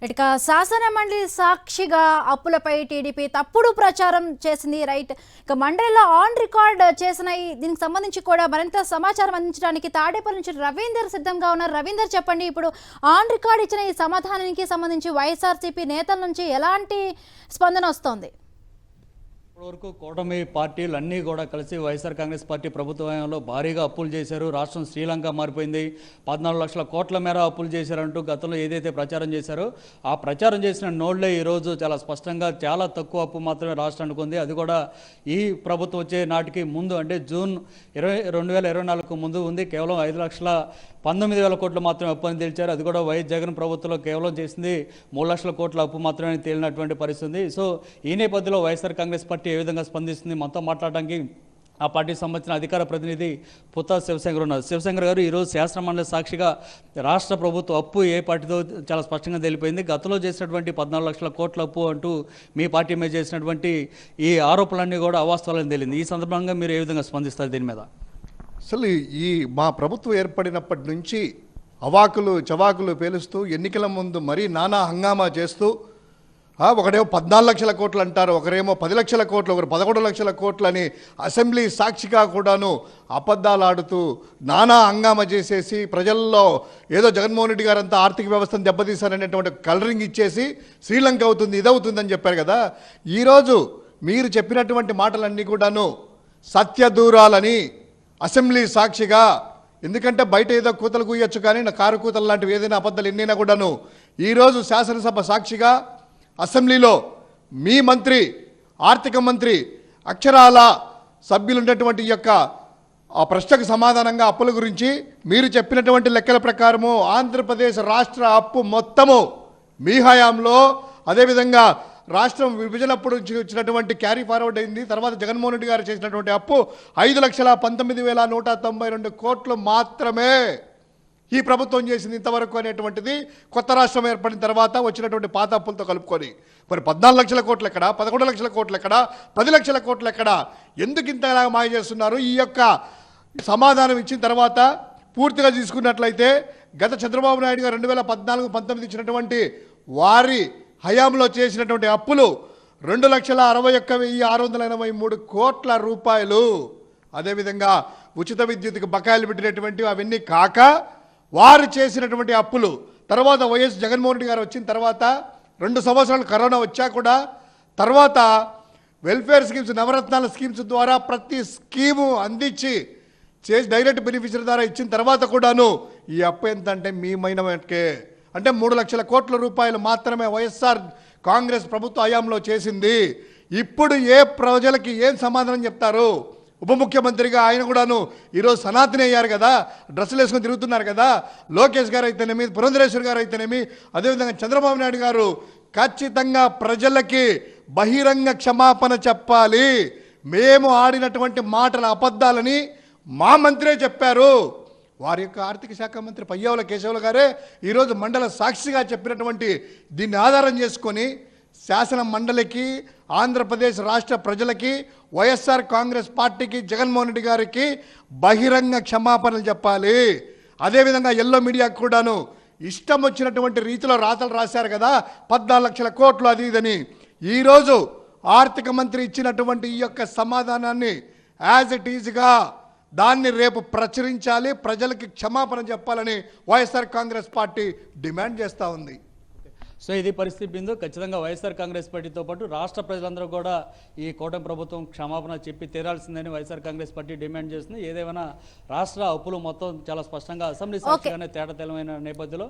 ఇక శాసన మండలి సాక్షిగా అప్పులపై టీడీపీ తప్పుడు ప్రచారం చేసింది. రైట్. ఇక మండలిలో ఆన్ రికార్డ్ చేసిన దీనికి సంబంధించి కూడా మరింత సమాచారం అందించడానికి తాడేపల్లి నుంచి రవీందర్ సిద్ధంగా ఉన్నారు. రవీందర్, చెప్పండి, ఇప్పుడు ఆన్ రికార్డ్ ఇచ్చిన ఈ సమాధానానికి సంబంధించి వైఎస్ఆర్సీపీ నేతల నుంచి ఎలాంటి స్పందన వస్తోంది? వరకు కూటమి పార్టీలు అన్నీ కూడా కలిసి వైఎస్ఆర్ కాంగ్రెస్ పార్టీ ప్రభుత్వంలో భారీగా అప్పులు చేశారు. రాష్ట్రం శ్రీలంక మారిపోయింది. 14 లక్షల కోట్ల మేర అప్పులు చేశారంటూ గతంలో ఏదైతే ప్రచారం చేశారో ఆ ప్రచారం చేసిన నోళ్లే ఈరోజు చాలా స్పష్టంగా చాలా తక్కువ అప్పు మాత్రమే రాష్ట్రానికి ఉంది. అది కూడా ఈ ప్రభుత్వం వచ్చే నాటికి ముందు, అంటే జూన్ 2024 ముందు ఉంది. కేవలం 5,19,000 కోట్లు మాత్రమే అప్పు అని తేల్చారు. అది కూడా వైఎస్ జగన్ ప్రభుత్వంలో కేవలం చేసింది 3 లక్షల కోట్ల అప్పు మాత్రమే తేలినటువంటి పరిస్థితి. సో ఈ నేపథ్యంలో వైఎస్ఆర్ కాంగ్రెస్ పార్టీ ఏ విధంగా స్పందిస్తుంది మనతో మాట్లాడడానికి ఆ పార్టీకి సంబంధించిన అధికార ప్రతినిధి పుత్తా శివశంకర్ ఉన్నారు. శివశంకర్ గారు, ఈరోజు శాసనమండలి సాక్షిగా రాష్ట్ర ప్రభుత్వ అప్పు ఏ పార్టీతో చాలా స్పష్టంగా తెలిపోయింది. గతంలో చేసినటువంటి 14 లక్షల కోట్ల అప్పు అంటూ మీ పార్టీ మీద చేసినటువంటి ఈ ఆరోపణలన్నీ కూడా అవాస్తవాలని తేలింది. ఈ సందర్భంగా మీరు ఏ విధంగా స్పందిస్తారు దీని మీద? అసలు ఈ మా ప్రభుత్వం ఏర్పడినప్పటి నుంచి అవాకులు చవాకులు పేలుస్తూ ఎన్నికల ముందు మరీ నానా హంగామా చేస్తూ ఒకడేమో 14 లక్షల కోట్లు అంటారు, ఒకరేమో 10 లక్షల కోట్లు, ఒకరు 11 లక్షల కోట్లు అని అసెంబ్లీ సాక్షిగా కూడాను అబద్ధాలు ఆడుతూ నానా హంగామా చేసేసి ప్రజల్లో ఏదో జగన్మోహన్ రెడ్డి గారు అంతా ఆర్థిక వ్యవస్థను దెబ్బతీశారనేటువంటి కలరింగ్ ఇచ్చేసి శ్రీలంక అవుతుంది ఇదవుతుందని చెప్పారు కదా. ఈరోజు మీరు చెప్పినటువంటి మాటలన్నీ కూడాను సత్యదూరాలని అసెంబ్లీ సాక్షిగా, ఎందుకంటే బయట ఏదో కూతలు కూయొచ్చు కానీ నా కారు కూతలు లాంటివి ఏదైనా అబద్ధాలు ఎన్నైనా కూడాను ఈరోజు శాసనసభ సాక్షిగా అసెంబ్లీలో మీ మంత్రి, ఆర్థిక మంత్రి అక్షరాల సభ్యులున్నటువంటి యొక్క ఆ ప్రశ్నకు సమాధానంగా అప్పుల గురించి మీరు చెప్పినటువంటి లెక్కల ప్రకారము ఆంధ్రప్రదేశ్ రాష్ట్ర అప్పు మొత్తము మీ హయాంలో, అదేవిధంగా రాష్ట్రం విభజనప్పుడు వచ్చినటువంటి క్యారీ ఫార్వర్డ్ అయింది. తర్వాత జగన్మోహన్ రెడ్డి గారు చేసినటువంటి అప్పు 5,19,192 కోట్లు మాత్రమే ఈ ప్రభుత్వం చేసింది ఇంతవరకు అనేటువంటిది కొత్త రాష్ట్రం ఏర్పడిన తర్వాత వచ్చినటువంటి పాత అప్పులతో కలుపుకొని. మరి 14 లక్షల కోట్లు ఎక్కడ, 11 లక్షల కోట్లు ఎక్కడ, 10 లక్షల కోట్లు ఎక్కడ, ఎందుకు ఇంతలా మాయ చేస్తున్నారు? ఈ యొక్క సమాధానం ఇచ్చిన తర్వాత పూర్తిగా తీసుకున్నట్లయితే గత చంద్రబాబు నాయుడు గారు 2014-19 ఇచ్చినటువంటి వారి హయాంలో చేసినటువంటి అప్పులు 2,61,683 కోట్ల రూపాయలు. అదేవిధంగా ఉచిత విద్యుత్కి బకాయిలు పెట్టినటువంటి అవన్నీ కాక వారు చేసినటువంటి అప్పులు, తర్వాత వైఎస్ జగన్మోహన్ రెడ్డి గారు వచ్చిన తర్వాత 2 సంవత్సరాలు కరోనా వచ్చా కూడా, తర్వాత వెల్ఫేర్ స్కీమ్స్, నవరత్నాల స్కీమ్స్ ద్వారా ప్రతి స్కీము అందించి చేసి డైరెక్ట్ బెనిఫిషరీ ద్వారా ఇచ్చిన తర్వాత కూడాను ఈ అప్పు ఎంత అంటే మీ మైనకే, అంటే 3 లక్షల కోట్ల రూపాయలు మాత్రమే వైఎస్ఆర్ కాంగ్రెస్ ప్రభుత్వ హయాంలో చేసింది. ఇప్పుడు ఏ ప్రజలకి ఏం సమాధానం చెప్తారు? ఉప ముఖ్యమంత్రిగా ఆయన కూడాను ఈరోజు సనాతని అయ్యారు కదా, డ్రెస్సులు వేసుకొని తిరుగుతున్నారు కదా. లోకేష్ గారు అయితేనేమి, పురంధరేశ్వర్ గారు అయితేనేమి, అదేవిధంగా చంద్రబాబు నాయుడు గారు ఖచ్చితంగా ప్రజలకి బహిరంగ క్షమాపణ చెప్పాలి. మేము ఆడినటువంటి మాటల అబద్ధాలని మా మంత్రే చెప్పారు. వారి యొక్క ఆర్థిక శాఖ మంత్రి పయ్యావుల కేశవులు గారే ఈరోజు మండల సాక్షిగా చెప్పినటువంటి దీన్ని ఆధారం చేసుకొని శాసన మండలికి, ఆంధ్రప్రదేశ్ రాష్ట్ర ప్రజలకి, వైఎస్ఆర్ కాంగ్రెస్ పార్టీకి, జగన్మోహన్ రెడ్డి గారికి బహిరంగ క్షమాపణలు చెప్పాలి. అదేవిధంగా ఎల్లో మీడియాకు కూడాను ఇష్టం వచ్చినటువంటి రీతిలో రాతలు రాశారు కదా, 14 లక్షల కోట్లు అది ఇదని. ఈరోజు ఆర్థిక మంత్రి ఇచ్చినటువంటి ఈ యొక్క సమాధానాన్ని యాజ్ ఇట్ ఈజ్గా దాన్ని రేపు ప్రచురించాలి, ప్రజలకి క్షమాపణ చెప్పాలని వైఎస్ఆర్ కాంగ్రెస్ పార్టీ డిమాండ్ చేస్తూ ఉంది. సో ఇది పరిస్థితి బిందు. ఖచ్చితంగా వైఎస్ఆర్ కాంగ్రెస్ పార్టీతో పాటు రాష్ట్ర ప్రజలందరూ కూడా ఈ కూటమి ప్రభుత్వం క్షమాపణ చెప్పి తీరాల్సిందని వైఎస్ఆర్ కాంగ్రెస్ పార్టీ డిమాండ్ చేస్తుంది. ఏదేమైనా రాష్ట్ర అప్పులు మొత్తం చాలా స్పష్టంగా అసెంబ్లీ సాక్షిగానే తేటతెల్లమైన నేపథ్యంలో